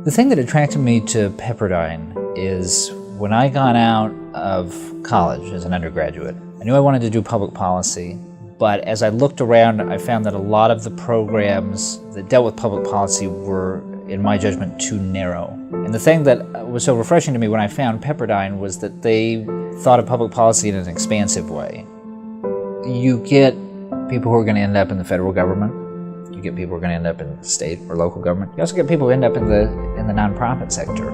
The thing that attracted me to Pepperdine is when I got out of college as an undergraduate, I knew I wanted to do public policy, but as I looked around, I found that a lot of the programs that dealt with public policy were, in my judgment, too narrow. And the thing that was so refreshing to me when I found Pepperdine was that they thought of public policy in an expansive way. You get people who are going to end up in the federal government. You get people who are going to end up in state or local government. You also get people who end up in the nonprofit sector.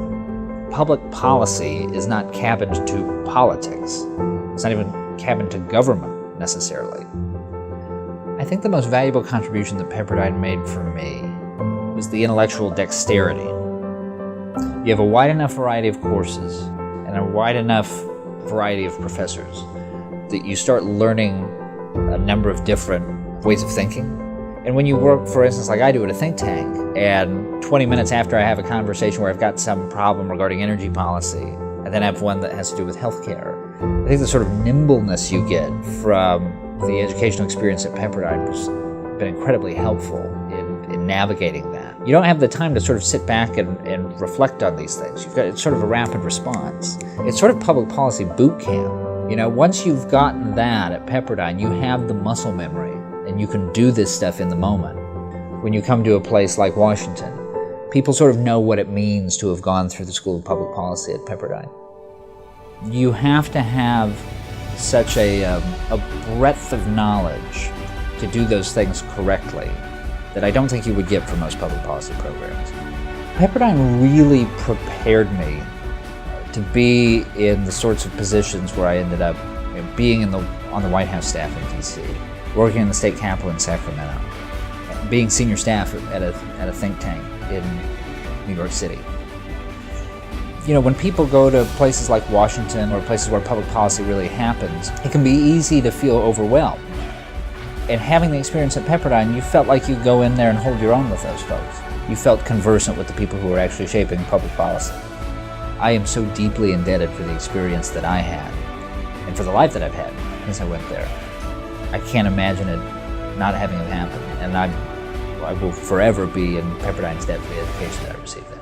Public policy is not cabined to politics. It's not even cabined to government, necessarily. I think the most valuable contribution that Pepperdine made for me was the intellectual dexterity. You have a wide enough variety of courses and a wide enough variety of professors that you start learning a number of different ways of thinking. And when you work, for instance, like I do at a think tank, and 20 minutes after I have a conversation where I've got some problem regarding energy policy, and then I have one that has to do with healthcare, I think the sort of nimbleness you get from the educational experience at Pepperdine has been incredibly helpful in navigating that. You don't have the time to sort of sit back and reflect on these things. It's sort of a rapid response. It's sort of public policy boot camp. You know, once you've gotten that at Pepperdine, you have the muscle memory, and you can do this stuff in the moment. When you come to a place like Washington, people sort of know what it means to have gone through the School of Public Policy at Pepperdine. You have to have such a breadth of knowledge to do those things correctly that I don't think you would get from most public policy programs. Pepperdine really prepared me to be in the sorts of positions where I ended up being on the White House staff in D.C., working in the state capitol in Sacramento, being senior staff at a think tank in New York City. You know, when people go to places like Washington or places where public policy really happens, it can be easy to feel overwhelmed. And having the experience at Pepperdine, you felt like you go in there and hold your own with those folks. You felt conversant with the people who were actually shaping public policy. I am so deeply indebted for the experience that I had and for the life that I've had since I went there. I can't imagine it not having it happen, and I will forever be in Pepperdine's debt for the education that I received there.